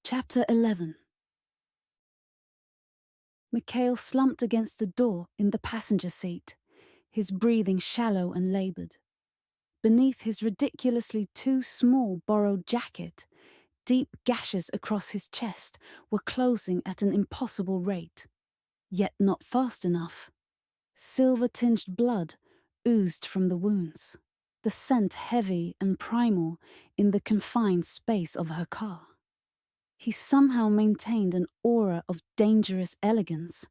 Chapter 11. Mikhail slumped against the door in the passenger seat, his breathing shallow and labored. Beneath his ridiculously too small borrowed jacket, deep gashes across his chest were closing at an impossible rate, yet not fast enough. Silver-tinged blood oozed from the wounds, the scent heavy and primal in the confined space of her car. He somehow maintained an aura of dangerous elegance,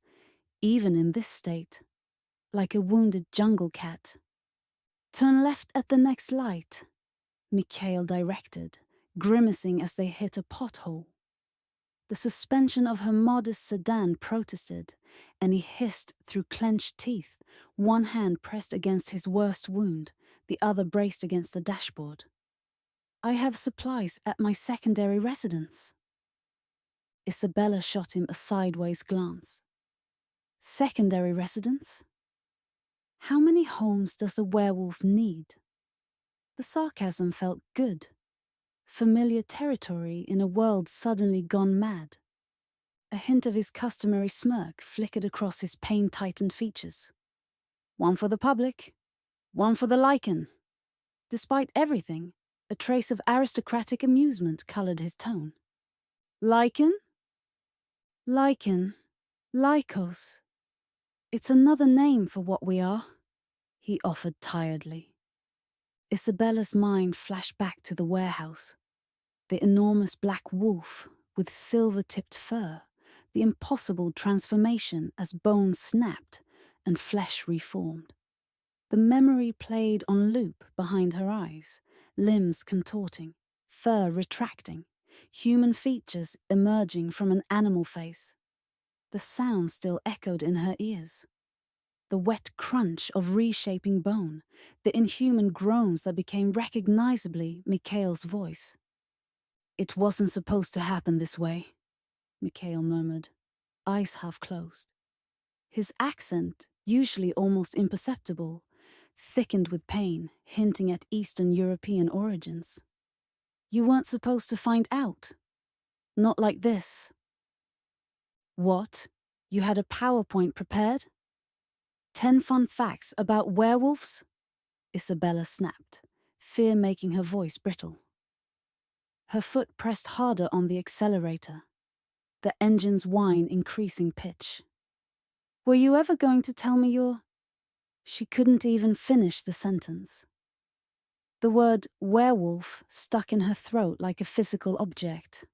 even in this state, like a wounded jungle cat. "Turn left at the next light," Mikhail directed, grimacing as they hit a pothole. The suspension of her modest sedan protested, and he hissed through clenched teeth, one hand pressed against his worst wound, the other braced against the dashboard. "I have supplies at my secondary residence." Isabella shot him a sideways glance. Secondary residence? How many homes does a werewolf need? The sarcasm felt good. Familiar territory in a world suddenly gone mad. A hint of his customary smirk flickered across his pain-tightened features. One for the public, one for the lichen. Despite everything, a trace of aristocratic amusement colored his tone. Lichen? Lichen. Lycos. It's another name for what we are, he offered tiredly. Isabella's mind flashed back to the warehouse. The enormous black wolf with silver-tipped fur, the impossible transformation as bones snapped and flesh reformed. The memory played on loop behind her eyes, limbs contorting, fur retracting, human features emerging from an animal face. The sound still echoed in her ears. The wet crunch of reshaping bone, the inhuman groans that became recognizably Mikhail's voice. "It wasn't supposed to happen this way," Mikhail murmured, eyes half closed. His accent, usually almost imperceptible, thickened with pain, hinting at Eastern European origins. "You weren't supposed to find out. Not like this." "What? You had a PowerPoint prepared? 10 fun facts about werewolves?" Isabella snapped, fear making her voice brittle. Her foot pressed harder on the accelerator, the engine's whine increasing pitch. "Were you ever going to tell me your—" She couldn't even finish the sentence. The word werewolf stuck in her throat like a physical object.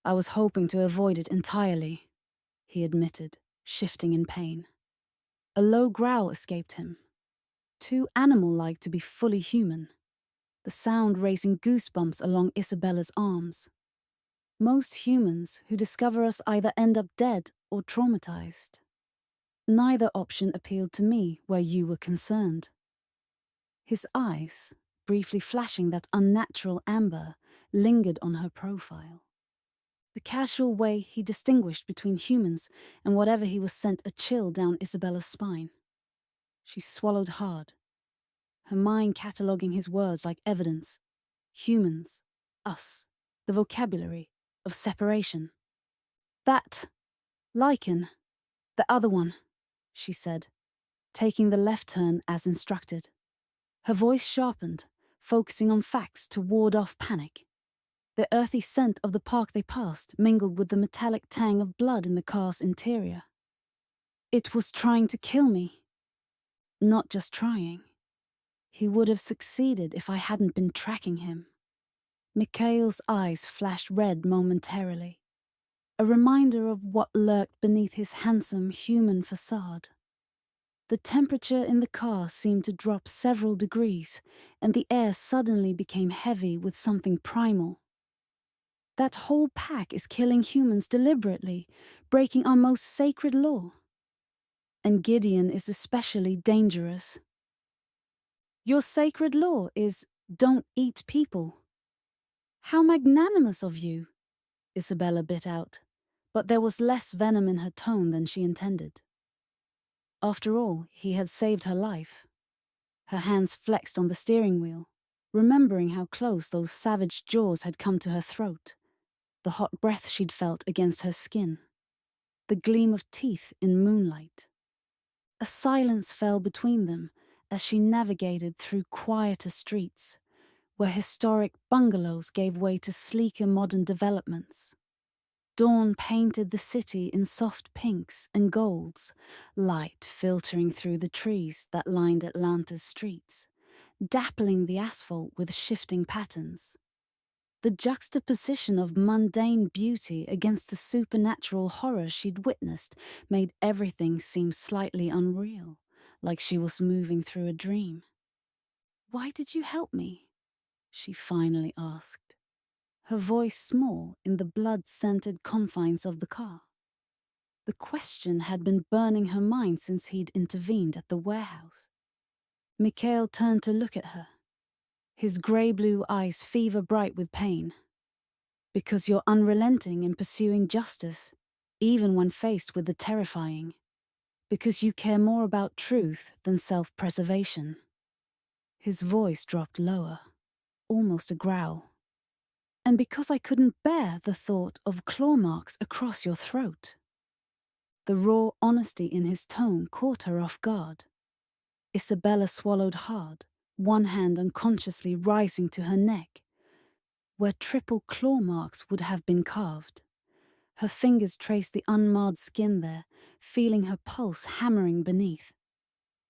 "I was hoping to avoid it entirely," he admitted, shifting in pain. A low growl escaped him. Too animal-like to be fully human, the sound raising goosebumps along Isabella's arms. Most humans who discover us either end up dead or traumatized. Neither option appealed to me where you were concerned. His eyes, briefly flashing that unnatural amber, lingered on her profile. The casual way he distinguished between humans and whatever he was sent a chill down Isabella's spine. She swallowed hard, her mind cataloguing his words like evidence. Humans, us, the vocabulary of separation. "That, lichen, the other one," she said, taking the left turn as instructed. Her voice sharpened, focusing on facts to ward off panic. The earthy scent of the park they passed mingled with the metallic tang of blood in the car's interior. "It was trying to kill me." "Not just trying. He would have succeeded if I hadn't been tracking him." Mikhail's eyes flashed red momentarily, a reminder of what lurked beneath his handsome human facade. The temperature in the car seemed to drop several degrees, and the air suddenly became heavy with something primal. "That whole pack is killing humans deliberately, breaking our most sacred law. And Gideon is especially dangerous." "Your sacred law is, don't eat people." "How magnanimous of you," Isabella bit out, but there was less venom in her tone than she intended. After all, he had saved her life. Her hands flexed on the steering wheel, remembering how close those savage jaws had come to her throat. the hot breath she'd felt against her skin, the gleam of teeth in moonlight. A silence fell between them as she navigated through quieter streets, where historic bungalows gave way to sleeker modern developments. Dawn painted the city in soft pinks and golds, light filtering through the trees that lined Atlanta's streets, dappling the asphalt with shifting patterns. The juxtaposition of mundane beauty against the supernatural horror she'd witnessed made everything seem slightly unreal, like she was moving through a dream. "Why did you help me?" she finally asked, her voice small in the blood-scented confines of the car. The question had been burning her mind since he'd intervened at the warehouse. Mikhail turned to look at her, his grey-blue eyes fever-bright with pain. "Because you're unrelenting in pursuing justice, even when faced with the terrifying. Because you care more about truth than self-preservation." His voice dropped lower, almost a growl. "And because I couldn't bear the thought of claw marks across your throat." The raw honesty in his tone caught her off guard. Isabella swallowed hard, one hand unconsciously rising to her neck, where triple claw marks would have been carved. Her fingers traced the unmarred skin there, feeling her pulse hammering beneath.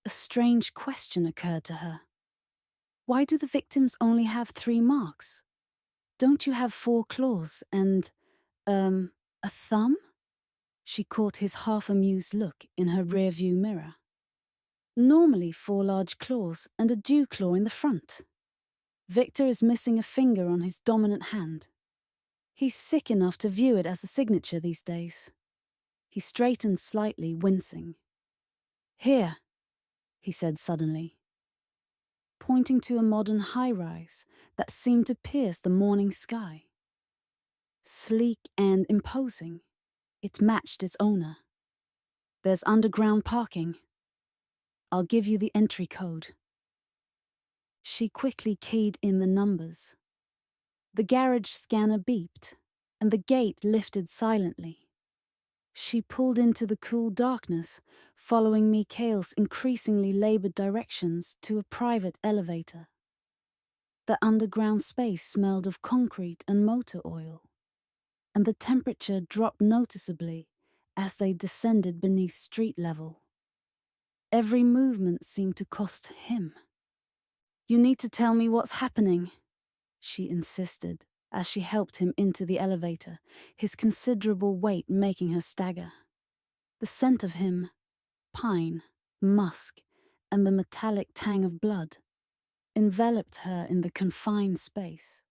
A strange question occurred to her. Why do the victims only have 3 marks? Don't you have 4 claws and, a thumb? She caught his half-amused look in her rear-view mirror. Normally 4 large claws and a dew claw in the front. Victor is missing a finger on his dominant hand. He's sick enough to view it as a signature these days. He straightened slightly, wincing. "Here," he said suddenly, pointing to a modern high-rise that seemed to pierce the morning sky. Sleek and imposing, it matched its owner. "There's underground parking. I'll give you the entry code." She quickly keyed in the numbers. The garage scanner beeped, and the gate lifted silently. She pulled into the cool darkness, following Mikhail's increasingly labored directions to a private elevator. The underground space smelled of concrete and motor oil, and the temperature dropped noticeably as they descended beneath street level. Every movement seemed to cost him. "You need to tell me what's happening," she insisted as she helped him into the elevator, his considerable weight making her stagger. The scent of him, pine, musk, and the metallic tang of blood, enveloped her in the confined space.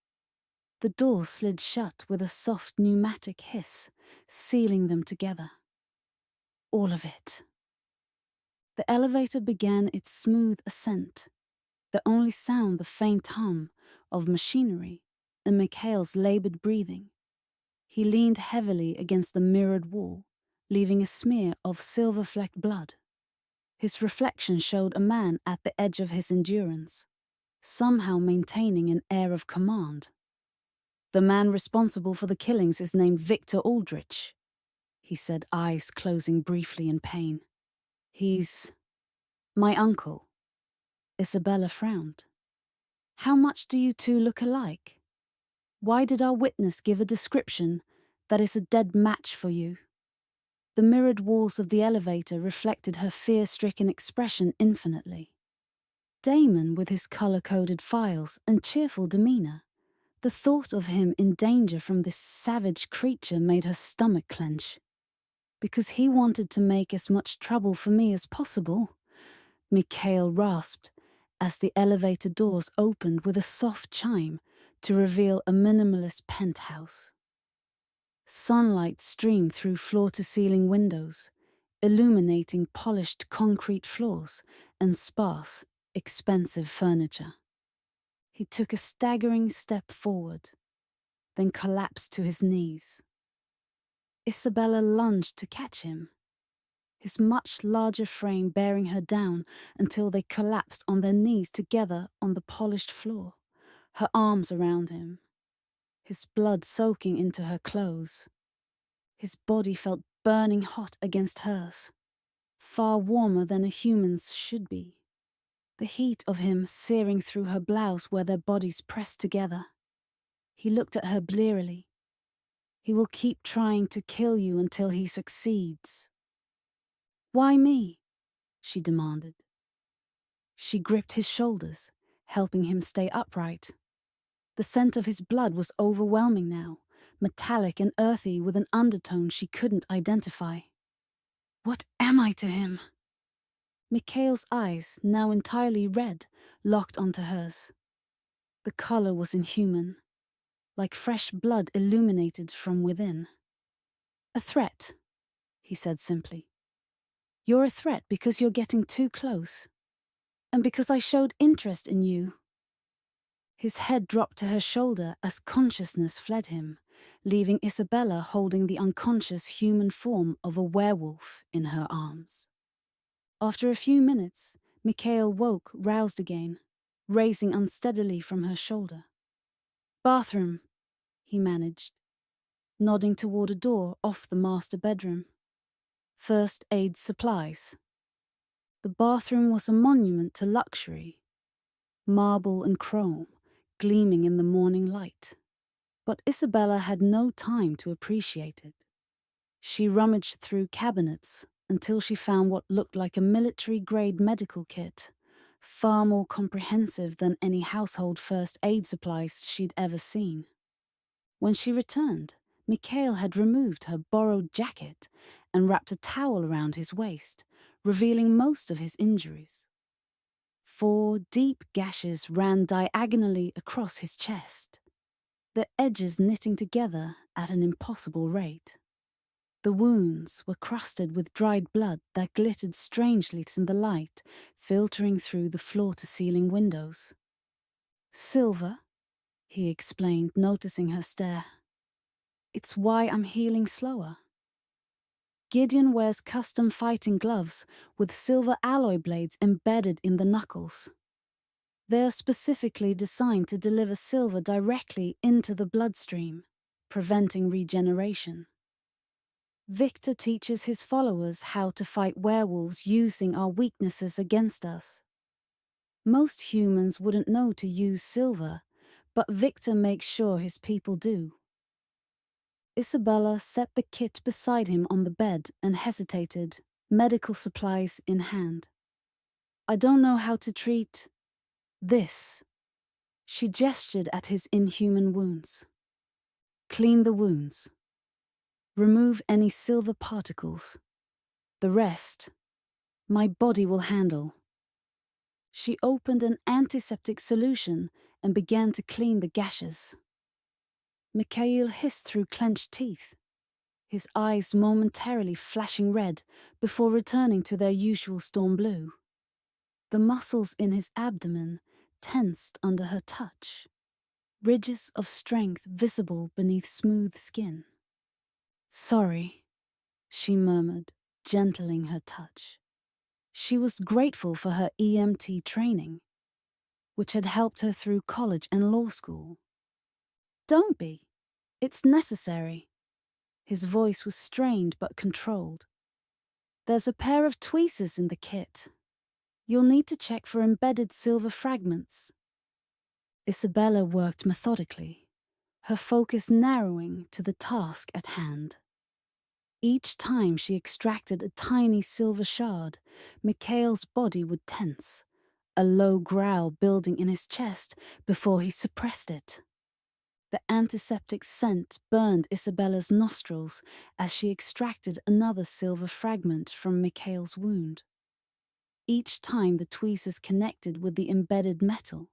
The door slid shut with a soft pneumatic hiss, sealing them together. All of it. The elevator began its smooth ascent, the only sound the faint hum of machinery and Mikhail's labored breathing. He leaned heavily against the mirrored wall, leaving a smear of silver-flecked blood. His reflection showed a man at the edge of his endurance, somehow maintaining an air of command. "The man responsible for the killings is named Victor Aldrich," he said, eyes closing briefly in pain. "He's my uncle." Isabella frowned. "How much do you two look alike? Why did our witness give a description that is a dead match for you?" The mirrored walls of the elevator reflected her fear-stricken expression infinitely. Damon with his color-coded files and cheerful demeanor. The thought of him in danger from this savage creature made her stomach clench. "Because he wanted to make as much trouble for me as possible," Mikhail rasped as the elevator doors opened with a soft chime to reveal a minimalist penthouse. Sunlight streamed through floor-to-ceiling windows, illuminating polished concrete floors and sparse, expensive furniture. He took a staggering step forward, then collapsed to his knees. Isabella lunged to catch him, his much larger frame bearing her down until they collapsed on their knees together on the polished floor, her arms around him. his blood soaking into her clothes. His body felt burning hot against hers, far warmer than a human's should be. The heat of him searing through her blouse where their bodies pressed together. He looked at her blearily. He will keep trying to kill you until he succeeds. Why me? She demanded. She gripped his shoulders, helping him stay upright. The scent of his blood was overwhelming now, metallic and earthy with an undertone she couldn't identify. What am I to him? Mikhail's eyes, now entirely red, locked onto hers. The color was inhuman, like fresh blood illuminated from within. A threat, he said simply. You're a threat because you're getting too close, and because I showed interest in you. His head dropped to her shoulder as consciousness fled him, leaving Isabella holding the unconscious human form of a werewolf in her arms. After a few minutes, Mikhail woke, roused again, raising unsteadily from her shoulder. Bathroom, he managed, nodding toward a door off the master bedroom. First aid supplies. The bathroom was a monument to luxury, marble and chrome, gleaming in the morning light. But Isabella had no time to appreciate it. She rummaged through cabinets until she found what looked like a military-grade medical kit, far more comprehensive than any household first aid supplies she'd ever seen. When she returned, Mikhail had removed her borrowed jacket and wrapped a towel around his waist, revealing most of his injuries. 4 deep gashes ran diagonally across his chest, the edges knitting together at an impossible rate. The wounds were crusted with dried blood that glittered strangely in the light, filtering through the floor-to-ceiling windows. Silver, he explained, noticing her stare. It's why I'm healing slower. Gideon wears custom fighting gloves with silver alloy blades embedded in the knuckles. They are specifically designed to deliver silver directly into the bloodstream, preventing regeneration. Victor teaches his followers how to fight werewolves using our weaknesses against us. Most humans wouldn't know to use silver, but Victor makes sure his people do. Isabella set the kit beside him on the bed and hesitated, medical supplies in hand. I don't know how to treat this. She gestured at his inhuman wounds. Clean the wounds. Remove any silver particles. The rest, my body will handle. She opened an antiseptic solution and began to clean the gashes. Mikhail hissed through clenched teeth, his eyes momentarily flashing red before returning to their usual storm blue. The muscles in his abdomen tensed under her touch, ridges of strength visible beneath smooth skin. Sorry, she murmured, gentling her touch. She was grateful for her EMT training, which had helped her through college and law school. Don't be. It's necessary. His voice was strained but controlled. There's a pair of tweezers in the kit. You'll need to check for embedded silver fragments. Isabella worked methodically, her focus narrowing to the task at hand. Each time she extracted a tiny silver shard, Mikhail's body would tense, a low growl building in his chest before he suppressed it. The antiseptic scent burned Isabella's nostrils as she extracted another silver fragment from Mikhail's wound. Each time the tweezers connected with the embedded metal,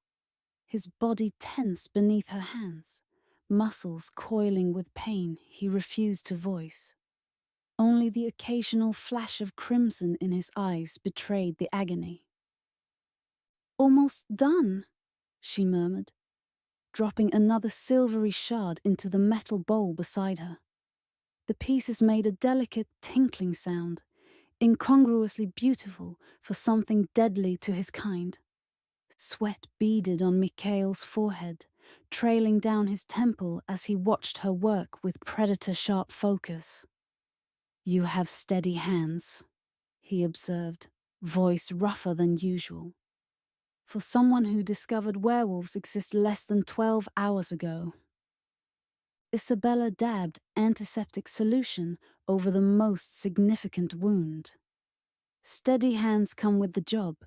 his body tensed beneath her hands, muscles coiling with pain he refused to voice. Only the occasional flash of crimson in his eyes betrayed the agony. Almost done, she murmured, dropping another silvery shard into the metal bowl beside her. The pieces made a delicate tinkling sound, incongruously beautiful for something deadly to his kind. Sweat beaded on Mikhail's forehead, trailing down his temple as he watched her work with predator-sharp focus. "You have steady hands," he observed, voice rougher than usual. For someone who discovered werewolves exist less than 12 hours ago. Isabella dabbed antiseptic solution over the most significant wound. Steady hands come with the job.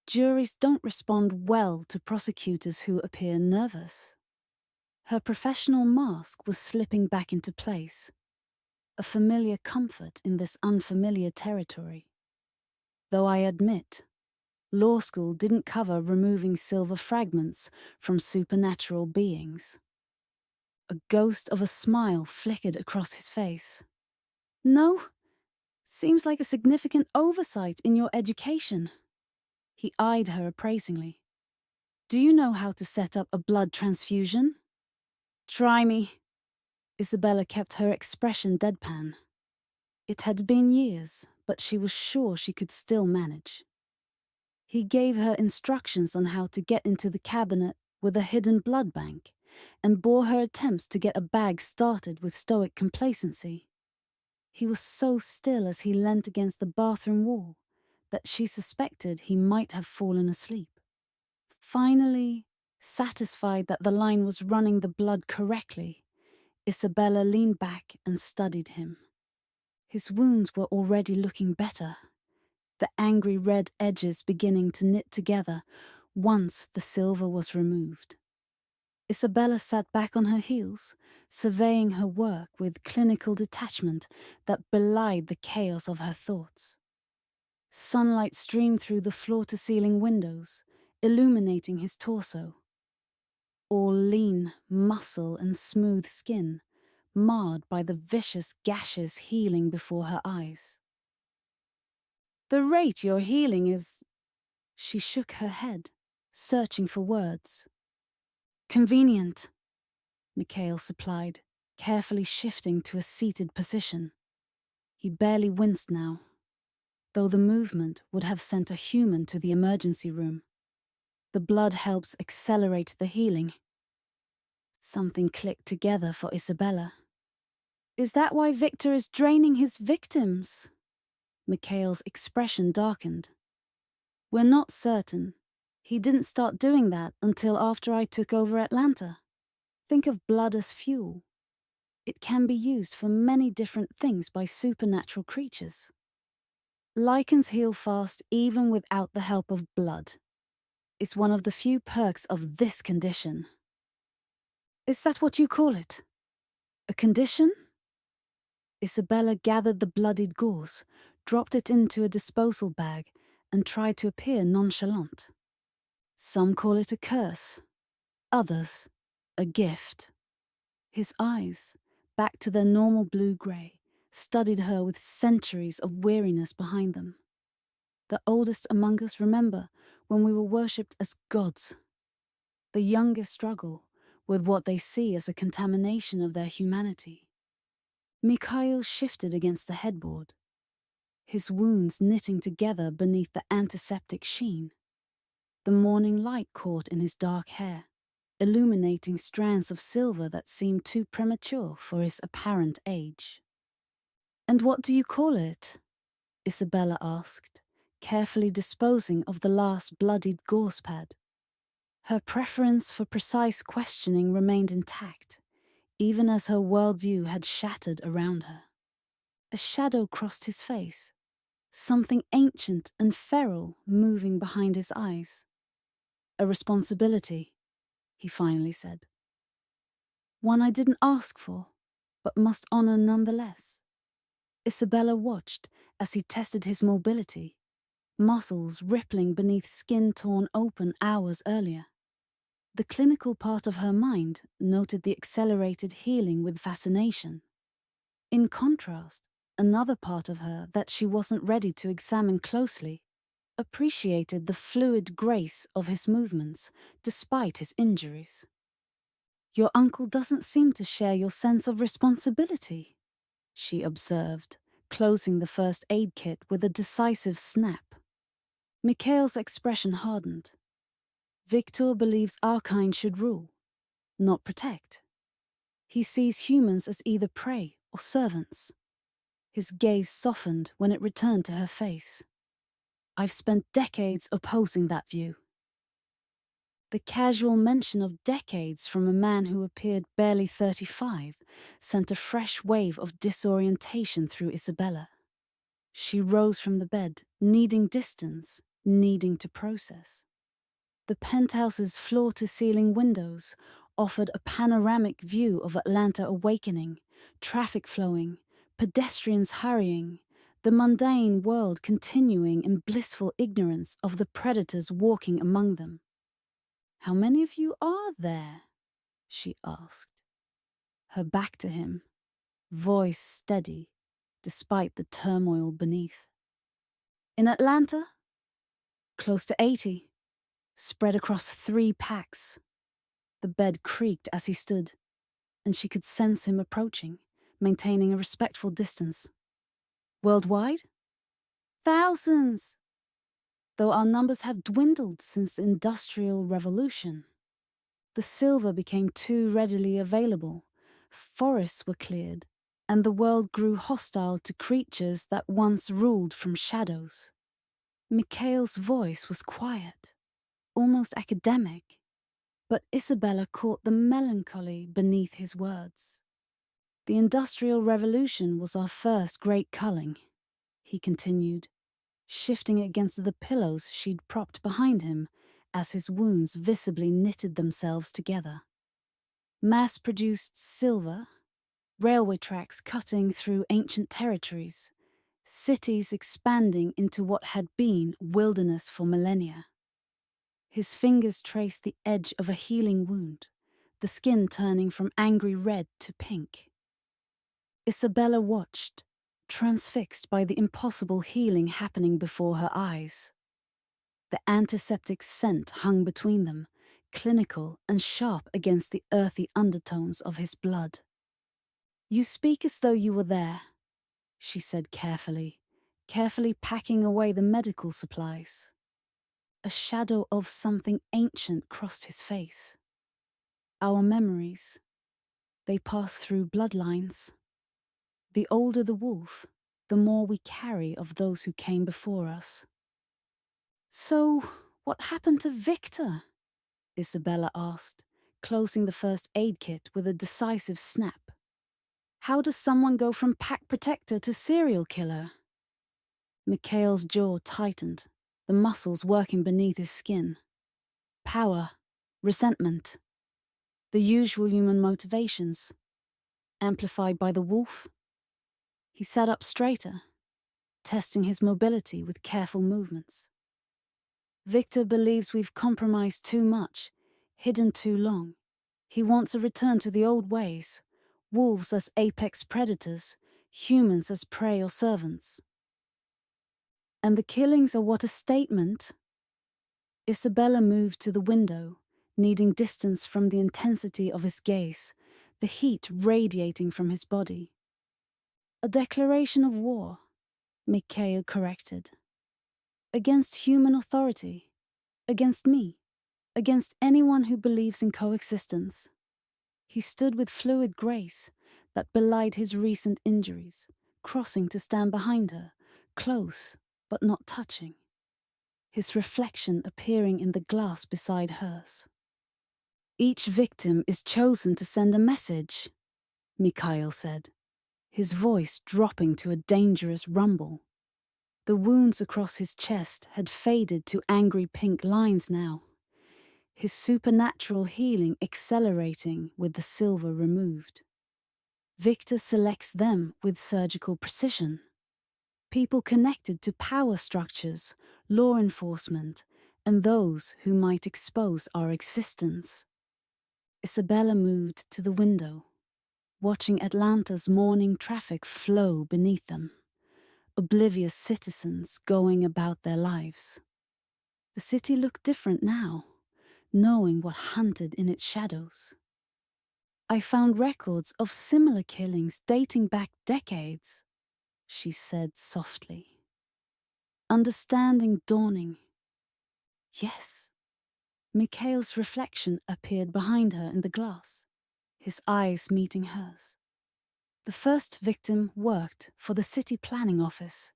Juries don't respond well to prosecutors who appear nervous. Her professional mask was slipping back into place, a familiar comfort in this unfamiliar territory. Though I admit, law school didn't cover removing silver fragments from supernatural beings. A ghost of a smile flickered across his face. "No, seems like a significant oversight in your education." He eyed her appraisingly. "Do you know how to set up a blood transfusion?" "Try me." Isabella kept her expression deadpan. It had been years, but she was sure she could still manage. He gave her instructions on how to get into the cabinet with a hidden blood bank, and bore her attempts to get a bag started with stoic complacency. He was so still as he leant against the bathroom wall that she suspected he might have fallen asleep. Finally, satisfied that the line was running the blood correctly, Isabella leaned back and studied him. His wounds were already looking better, the angry red edges beginning to knit together once the silver was removed. Isabella sat back on her heels, surveying her work with clinical detachment that belied the chaos of her thoughts. Sunlight streamed through the floor-to-ceiling windows, illuminating his torso. All lean, muscle and smooth skin, marred by the vicious gashes healing before her eyes. "The rate you're healing is—" She shook her head, searching for words. "Convenient," Mikhail supplied, carefully shifting to a seated position. He barely winced now, though the movement would have sent a human to the emergency room. The blood helps accelerate the healing. Something clicked together for Isabella. "Is that why Victor is draining his victims?" Mikhail's expression darkened. "We're not certain. He didn't start doing that until after I took over Atlanta. Think of blood as fuel. It can be used for many different things by supernatural creatures. Lichens heal fast even without the help of blood. It's one of the few perks of this condition." "Is that what you call it? A condition?" Isabella gathered the bloodied gauze, dropped it into a disposal bag, and tried to appear nonchalant. "Some call it a curse. Others, a gift." His eyes, back to their normal blue-grey, studied her with centuries of weariness behind them. "The oldest among us remember when we were worshipped as gods. The youngest struggle with what they see as a contamination of their humanity." Mikhail shifted against the headboard, his wounds knitting together beneath the antiseptic sheen. The morning light caught in his dark hair, illuminating strands of silver that seemed too premature for his apparent age. "And what do you call it?" Isabella asked, carefully disposing of the last bloodied gauze pad. Her preference for precise questioning remained intact, even as her worldview had shattered around her. A shadow crossed his face, something ancient and feral moving behind his eyes. "A responsibility," he finally said. "One I didn't ask for, but must honor nonetheless." Isabella watched as he tested his mobility, muscles rippling beneath skin torn open hours earlier. The clinical part of her mind noted the accelerated healing with fascination. In contrast, another part of her that she wasn't ready to examine closely appreciated the fluid grace of his movements despite his injuries. "Your uncle doesn't seem to share your sense of responsibility," she observed, closing the first aid kit with a decisive snap. Mikhail's expression hardened. "Victor believes our kind should rule, not protect. He sees humans as either prey or servants. His gaze softened when it returned to her face. I've spent decades opposing that view. The casual mention of decades from a man who appeared barely 35 sent a fresh wave of disorientation through Isabella. She rose from the bed, needing distance, needing to process. The penthouse's floor-to-ceiling windows offered a panoramic view of Atlanta awakening, traffic flowing, pedestrians hurrying, the mundane world continuing in blissful ignorance of the predators walking among them. "How many of you are there?" she asked, her back to him, voice steady despite the turmoil beneath. "In Atlanta? Close to 80, spread across 3 packs. The bed creaked as he stood, and she could sense him approaching, maintaining a respectful distance. "Worldwide? Thousands! Though our numbers have dwindled since the Industrial Revolution. The silver became too readily available, forests were cleared, and the world grew hostile to creatures that once ruled from shadows." Mikhail's voice was quiet, almost academic, but Isabella caught the melancholy beneath his words. "The Industrial Revolution was our first great culling," he continued, shifting against the pillows she'd propped behind him as his wounds visibly knitted themselves together. Mass-produced silver, railway tracks cutting through ancient territories, cities expanding into what had been wilderness for millennia. His fingers traced the edge of a healing wound, the skin turning from angry red to pink. Isabella watched, transfixed by the impossible healing happening before her eyes. The antiseptic scent hung between them, clinical and sharp against the earthy undertones of his blood. "You speak as though you were there," she said carefully packing away the medical supplies. A shadow of something ancient crossed his face. "Our memories, they pass through bloodlines. The older the wolf, the more we carry of those who came before us." "So, what happened to Victor?" Isabella asked, closing the first aid kit with a decisive snap. "How does someone go from pack protector to serial killer?" Mikhail's jaw tightened, the muscles working beneath his skin. Power, resentment, the usual human motivations, amplified by the wolf. He sat up straighter, testing his mobility with careful movements. "Victor believes we've compromised too much, hidden too long. He wants a return to the old ways, wolves as apex predators, humans as prey or servants." "And the killings are what a statement?" Isabella moved to the window, needing distance from the intensity of his gaze, the heat radiating from his body. "A declaration of war," Mikhail corrected. "Against human authority, against me, against anyone who believes in coexistence." He stood with fluid grace that belied his recent injuries, crossing to stand behind her, close but not touching, his reflection appearing in the glass beside hers. "Each victim is chosen to send a message," Mikhail said, his voice dropping to a dangerous rumble. The wounds across his chest had faded to angry pink lines now, his supernatural healing accelerating with the silver removed. "Victor selects them with surgical precision. People connected to power structures, law enforcement, and those who might expose our existence." Isabella moved to the window, watching Atlanta's morning traffic flow beneath them, oblivious citizens going about their lives. The city looked different now, knowing what hunted in its shadows. "I found records of similar killings dating back decades," she said softly. Understanding dawning. Yes, Mikhail's reflection appeared behind her in the glass, his eyes meeting hers. The first victim worked for the city planning office.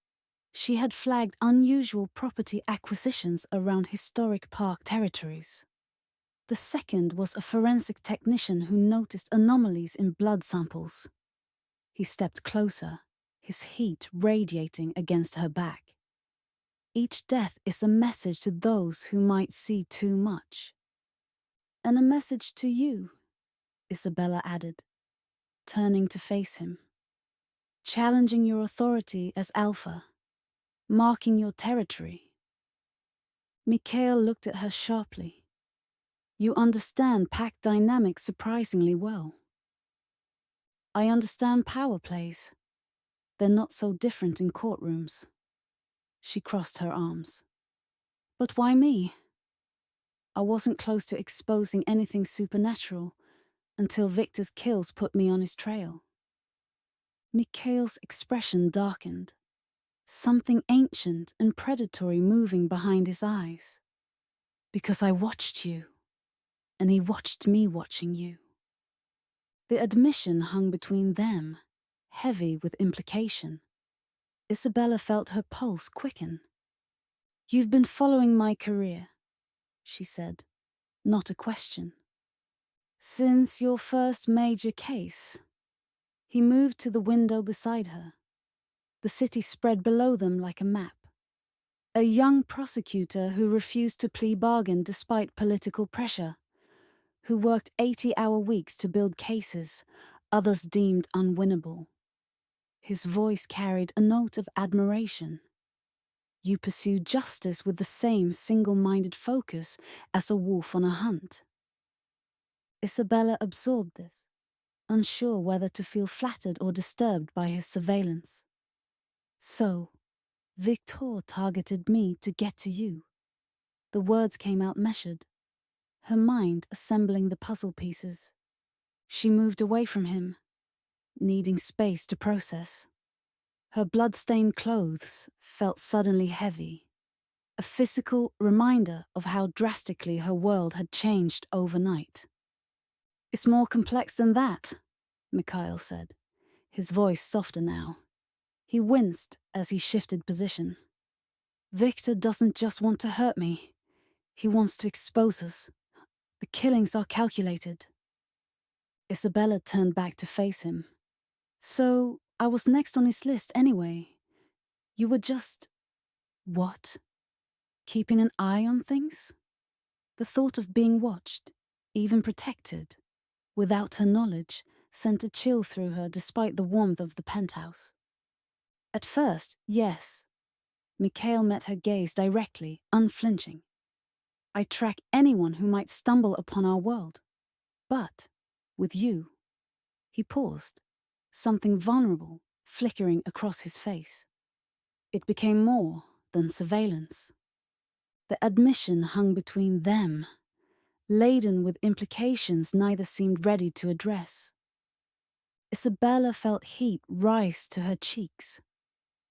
She had flagged unusual property acquisitions around historic park territories. The second was a forensic technician who noticed anomalies in blood samples. He stepped closer, his heat radiating against her back. Each death is a message to those who might see too much. And a message to you, Isabella added, turning to face him. Challenging your authority as alpha, marking your territory. Mikhail looked at her sharply. You understand pack dynamics surprisingly well. I understand power plays. They're not so different in courtrooms. She crossed her arms. But why me? I wasn't close to exposing anything supernatural until Victor's kills put me on his trail. Mikhail's expression darkened, something ancient and predatory moving behind his eyes. Because I watched you, and he watched me watching you. The admission hung between them, heavy with implication. Isabella felt her pulse quicken. You've been following my career, she said, not a question. Since your first major case. He moved to the window beside her. The city spread below them like a map. A young prosecutor who refused to plea bargain despite political pressure, who worked 80-hour weeks to build cases others deemed unwinnable. His voice carried a note of admiration. You pursue justice with the same single-minded focus as a wolf on a hunt. Isabella absorbed this, unsure whether to feel flattered or disturbed by his surveillance. So, Victor targeted me to get to you. The words came out measured, her mind assembling the puzzle pieces. She moved away from him, needing space to process. Her blood-stained clothes felt suddenly heavy, a physical reminder of how drastically her world had changed overnight. It's more complex than that, Mikhail said, his voice softer now. He winced as he shifted position. Victor doesn't just want to hurt me. He wants to expose us. The killings are calculated. Isabella turned back to face him. So, I was next on his list anyway. You were just... what? Keeping an eye on things? The thought of being watched, even protected, without her knowledge, sent a chill through her despite the warmth of the penthouse. At first, yes. Mikhail met her gaze directly, unflinching. I track anyone who might stumble upon our world. But, with you... He paused, something vulnerable flickering across his face. It became more than surveillance. The admission hung between them, laden with implications neither seemed ready to address. Isabella felt heat rise to her cheeks,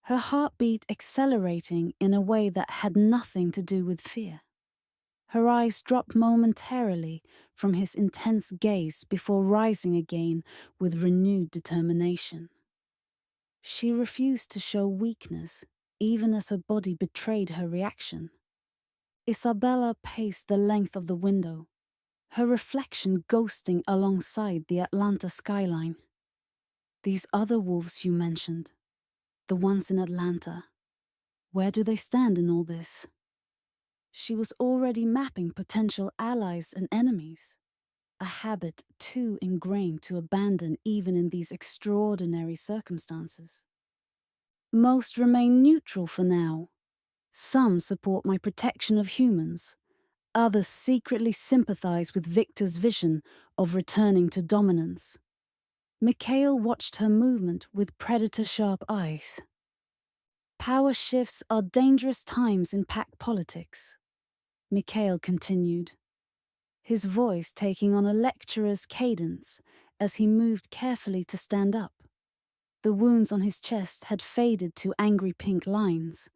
her heartbeat accelerating in a way that had nothing to do with fear. Her eyes dropped momentarily from his intense gaze before rising again with renewed determination. She refused to show weakness, even as her body betrayed her reaction. Isabella paced the length of the window, her reflection ghosting alongside the Atlanta skyline. These other wolves you mentioned, the ones in Atlanta, where do they stand in all this? She was already mapping potential allies and enemies, a habit too ingrained to abandon even in these extraordinary circumstances. Most remain neutral for now. Some support my protection of humans. Others secretly sympathize with Victor's vision of returning to dominance. Mikhail watched her movement with predator-sharp eyes. Power shifts are dangerous times in pack politics, Mikhail continued, his voice taking on a lecturer's cadence as he moved carefully to stand up. The wounds on his chest had faded to angry pink lines,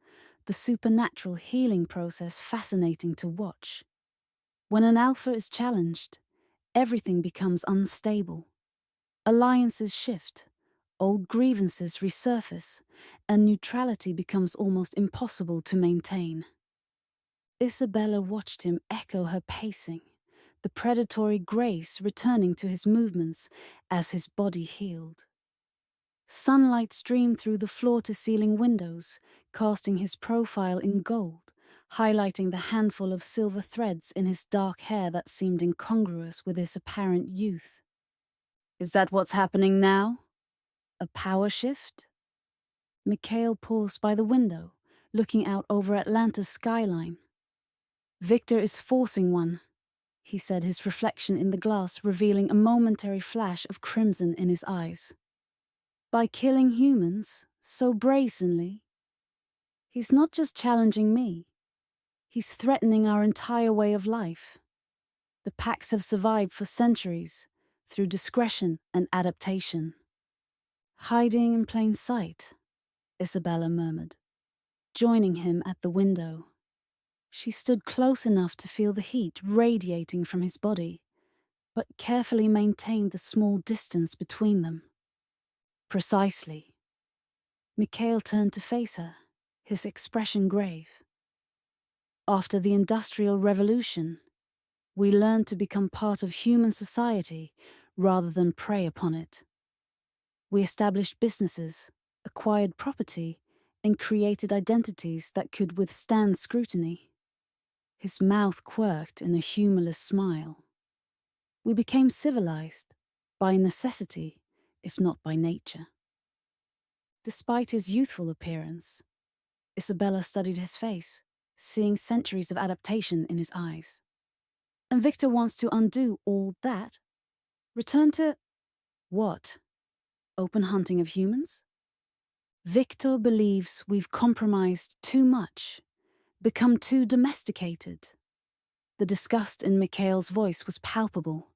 the supernatural healing process fascinating to watch. When an alpha is challenged, everything becomes unstable. Alliances shift, old grievances resurface, and neutrality becomes almost impossible to maintain. Isabella watched him echo her pacing, the predatory grace returning to his movements as his body healed. Sunlight streamed through the floor-to-ceiling windows, casting his profile in gold, highlighting the handful of silver threads in his dark hair that seemed incongruous with his apparent youth. Is that what's happening now? A power shift? Mikhail paused by the window, looking out over Atlanta's skyline. Victor is forcing one, he said, his reflection in the glass revealing a momentary flash of crimson in his eyes. By killing humans so brazenly, he's not just challenging me, he's threatening our entire way of life. The packs have survived for centuries through discretion and adaptation. Hiding in plain sight, Isabella murmured, joining him at the window. She stood close enough to feel the heat radiating from his body, but carefully maintained the small distance between them. Precisely. Mikhail turned to face her, his expression grave. After the Industrial Revolution, we learned to become part of human society rather than prey upon it. We established businesses, acquired property, and created identities that could withstand scrutiny. His mouth quirked in a humorless smile. We became civilized, by necessity, if not by nature. Despite his youthful appearance, Isabella studied his face, seeing centuries of adaptation in his eyes. And Victor wants to undo all that? Return to... what? Open hunting of humans? Victor believes we've compromised too much, become too domesticated. The disgust in Mikhail's voice was palpable.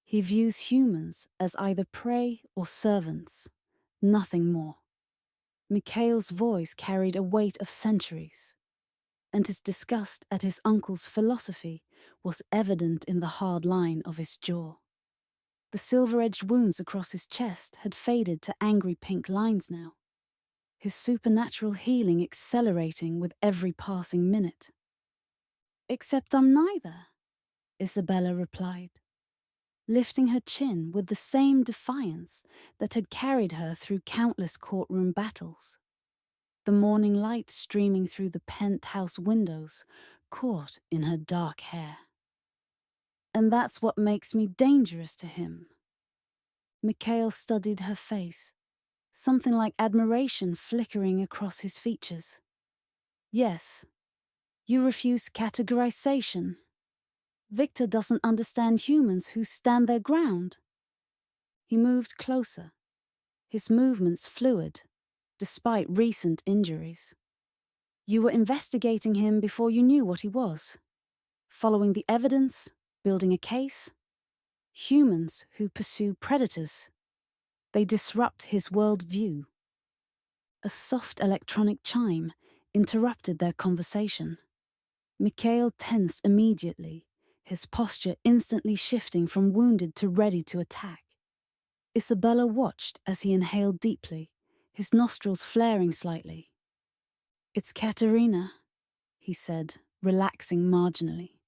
He views humans as either prey or servants, nothing more. Mikhail's voice carried a weight of centuries, and his disgust at his uncle's philosophy was evident in the hard line of his jaw. The silver-edged wounds across his chest had faded to angry pink lines now, his supernatural healing accelerating with every passing minute. "Except I'm neither," Isabella replied, lifting her chin with the same defiance that had carried her through countless courtroom battles. The morning light streaming through the penthouse windows caught in her dark hair. "And that's what makes me dangerous to him." Mikhail studied her face, something like admiration flickering across his features. "Yes, you refuse categorization. Victor doesn't understand humans who stand their ground." He moved closer, his movements fluid, despite recent injuries. "You were investigating him before you knew what he was, following the evidence, building a case. Humans who pursue predators. They disrupt his worldview." A soft electronic chime interrupted their conversation. Mikhail tensed immediately, his posture instantly shifting from wounded to ready to attack. Isabella watched as he inhaled deeply, his nostrils flaring slightly. "It's Katerina," he said, relaxing marginally.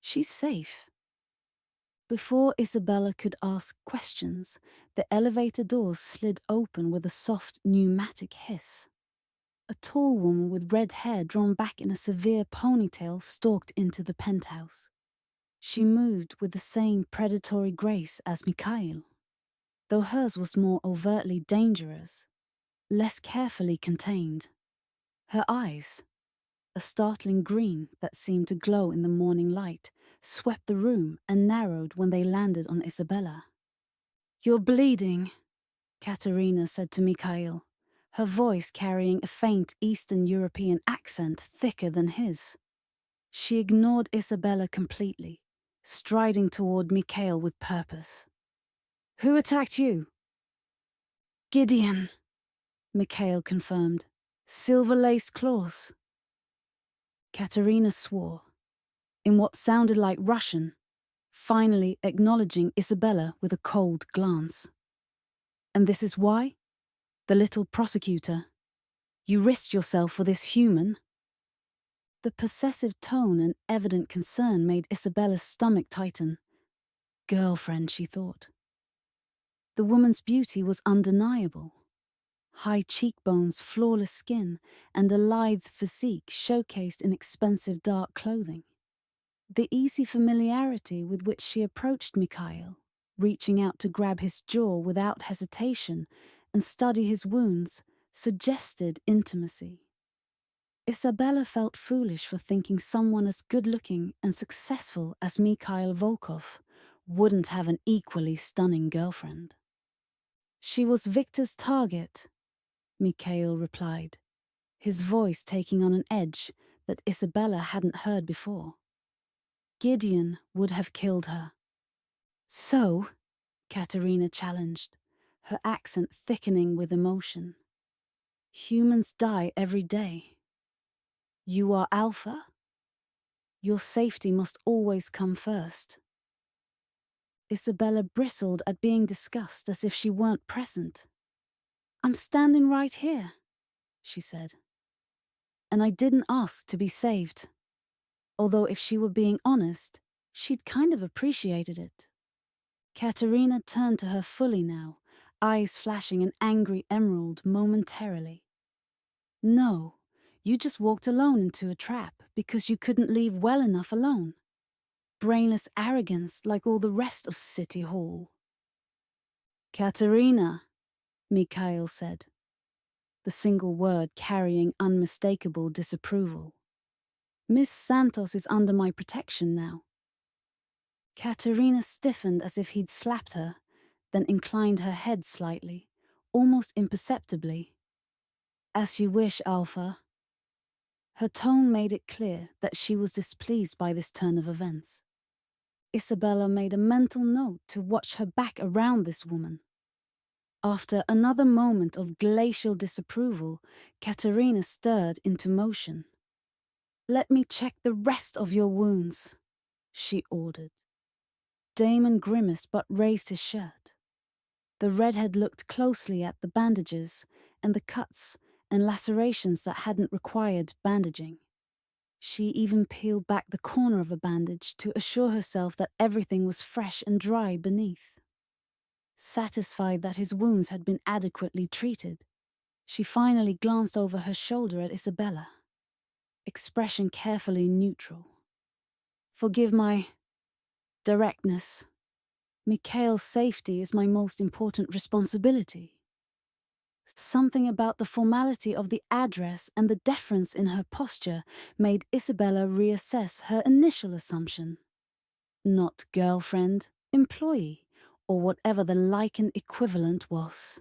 "She's safe." Before Isabella could ask questions, the elevator doors slid open with a soft pneumatic hiss. A tall woman with red hair drawn back in a severe ponytail stalked into the penthouse. She moved with the same predatory grace as Mikhail, though hers was more overtly dangerous, less carefully contained. Her eyes, a startling green that seemed to glow in the morning light, swept the room and narrowed when they landed on Isabella. "You're bleeding," Katerina said to Mikhail, her voice carrying a faint Eastern European accent thicker than his. She ignored Isabella completely, striding toward Mikhail with purpose. "Who attacked you?" "Gideon," Mikhail confirmed. "Silver-laced claws." Katerina swore. in what sounded like Russian, finally acknowledging Isabella with a cold glance. "And this is why? The little prosecutor. You risked yourself for this human?" The possessive tone and evident concern made Isabella's stomach tighten. Girlfriend, she thought. The woman's beauty was undeniable. High cheekbones, flawless skin, and a lithe physique showcased in expensive dark clothing. The easy familiarity with which she approached Mikhail, reaching out to grab his jaw without hesitation and study his wounds, suggested intimacy. Isabella felt foolish for thinking someone as good-looking and successful as Mikhail Volkov wouldn't have an equally stunning girlfriend. "She was Victor's target," Mikhail replied, his voice taking on an edge that Isabella hadn't heard before. "Gideon would have killed her." "So?" Katerina challenged, her accent thickening with emotion. "Humans die every day. You are Alpha? Your safety must always come first." Isabella bristled at being discussed as if she weren't present. "I'm standing right here," she said. "And I didn't ask to be saved. Although if she were being honest, she'd kind of appreciated it." Katerina turned to her fully now, eyes flashing an angry emerald momentarily. "No, you just walked alone into a trap because you couldn't leave well enough alone. Brainless arrogance like all the rest of City Hall." "Katerina," Mikhail said, the single word carrying unmistakable disapproval. "Miss Santos is under my protection now." Katerina stiffened as if he'd slapped her, then inclined her head slightly, almost imperceptibly. "As you wish, Alpha." Her tone made it clear that she was displeased by this turn of events. Isabella made a mental note to watch her back around this woman. After another moment of glacial disapproval, Katerina stirred into motion. "Let me check the rest of your wounds," she ordered. Damon grimaced but raised his shirt. The redhead looked closely at the bandages and the cuts and lacerations that hadn't required bandaging. She even peeled back the corner of a bandage to assure herself that everything was fresh and dry beneath. Satisfied that his wounds had been adequately treated, she finally glanced over her shoulder at Isabella, expression carefully neutral. "Forgive my directness. Mikhail's safety is my most important responsibility." Something about the formality of the address and the deference in her posture made Isabella reassess her initial assumption. Not girlfriend, employee, or whatever the lichened equivalent was.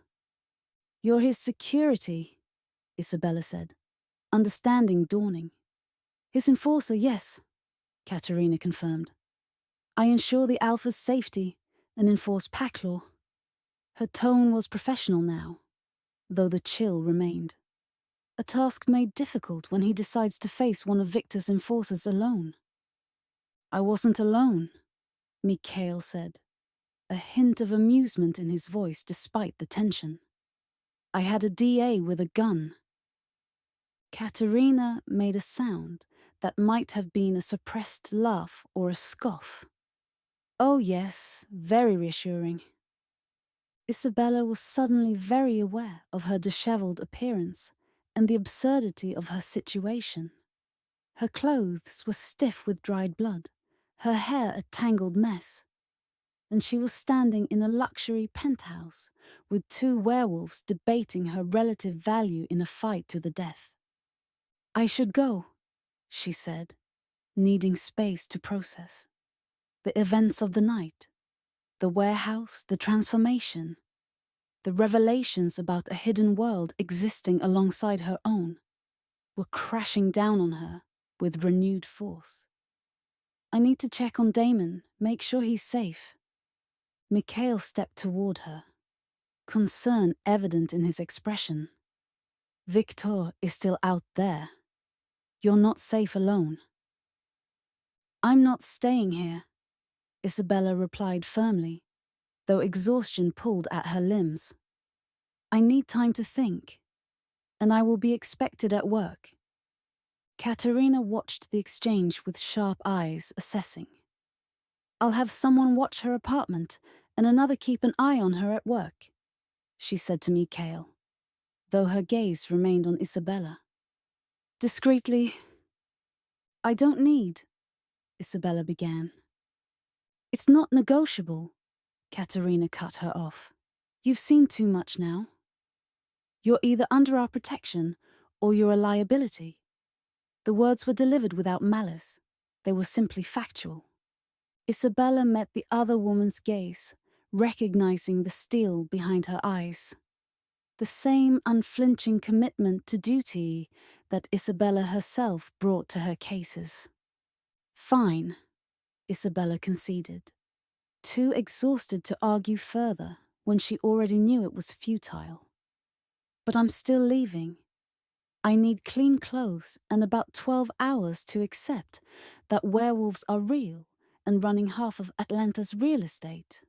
"You're his security," Isabella said, understanding dawning. "His enforcer, yes," Katerina confirmed. "I ensure the Alpha's safety and enforce pack law." Her tone was professional now, though the chill remained. A task made difficult when he decides to face one of Victor's enforcers alone. "I wasn't alone," Mikhail said, a hint of amusement in his voice despite the tension. "I had a DA with a gun." Katerina made a sound that might have been a suppressed laugh or a scoff. "Oh yes, very reassuring." Isabella was suddenly very aware of her disheveled appearance and the absurdity of her situation. Her clothes were stiff with dried blood, her hair a tangled mess, and she was standing in a luxury penthouse with two werewolves debating her relative value in a fight to the death. "I should go," she said, needing space to process. The events of the night, the warehouse, the transformation, the revelations about a hidden world existing alongside her own, were crashing down on her with renewed force. "I need to check on Damon, make sure he's safe." Mikhail stepped toward her, concern evident in his expression. "Victor is still out there. You're not safe alone." I'm not staying here, Isabella replied firmly, though exhaustion pulled at her limbs. I need time to think, and I will be expected at work. Katerina watched the exchange with sharp eyes, assessing. I'll have someone watch her apartment and another keep an eye on her at work, she said to Mikhail, though her gaze remained on Isabella. Discreetly, I don't need, Isabella began. It's not negotiable, Katerina cut her off. You've seen too much now. You're either under our protection or you're a liability. The words were delivered without malice. They were simply factual. Isabella met the other woman's gaze, recognizing the steel behind her eyes. The same unflinching commitment to duty that Isabella herself brought to her cases. Fine, Isabella conceded, too exhausted to argue further when she already knew it was futile. But I'm still leaving. I need clean clothes and about 12 hours to accept that werewolves are real and running half of Atlanta's real estate.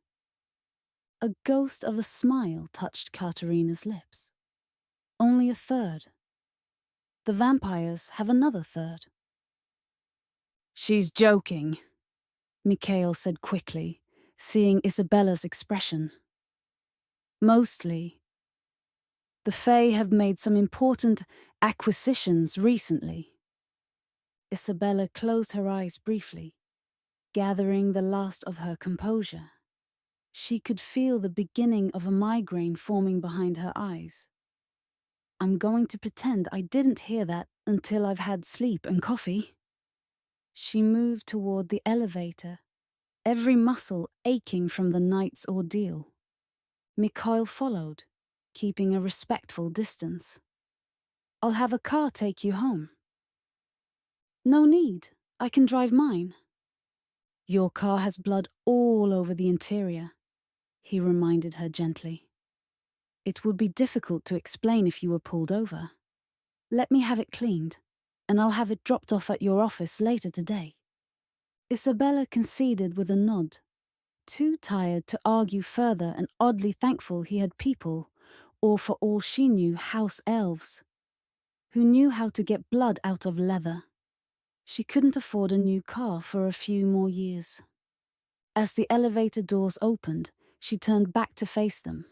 A ghost of a smile touched Katerina's lips. Only a third. The vampires have another third. She's joking, Mikhail said quickly, seeing Isabella's expression. Mostly. The Fae have made some important acquisitions recently. Isabella closed her eyes briefly, gathering the last of her composure. She could feel the beginning of a migraine forming behind her eyes. I'm going to pretend I didn't hear that until I've had sleep and coffee. She moved toward the elevator, every muscle aching from the night's ordeal. Mikhail followed, keeping a respectful distance. I'll have a car take you home. No need, I can drive mine. Your car has blood all over the interior, he reminded her gently. It would be difficult to explain if you were pulled over. Let me have it cleaned, and I'll have it dropped off at your office later today. Isabella conceded with a nod, too tired to argue further and oddly thankful he had people, or for all she knew, house elves, who knew how to get blood out of leather. She couldn't afford a new car for a few more years. As the elevator doors opened, she turned back to face them.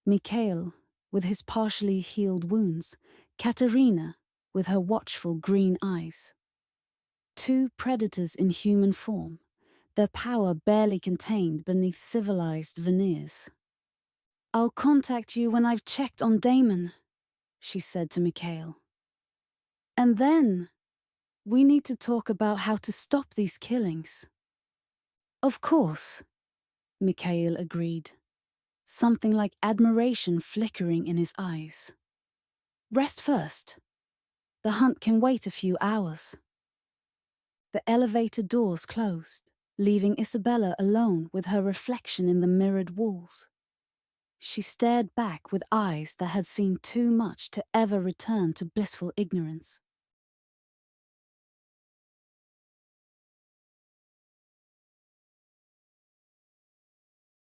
Mikhail, with his partially healed wounds, Katerina, with her watchful green eyes. Two predators in human form, their power barely contained beneath civilized veneers. I'll contact you when I've checked on Damon, she said to Mikhail. And then, we need to talk about how to stop these killings. Of course, Mikhail agreed, something like admiration flickering in his eyes. Rest first. The hunt can wait a few hours. The elevator doors closed, leaving Isabella alone with her reflection in the mirrored walls. She stared back with eyes that had seen too much to ever return to blissful ignorance.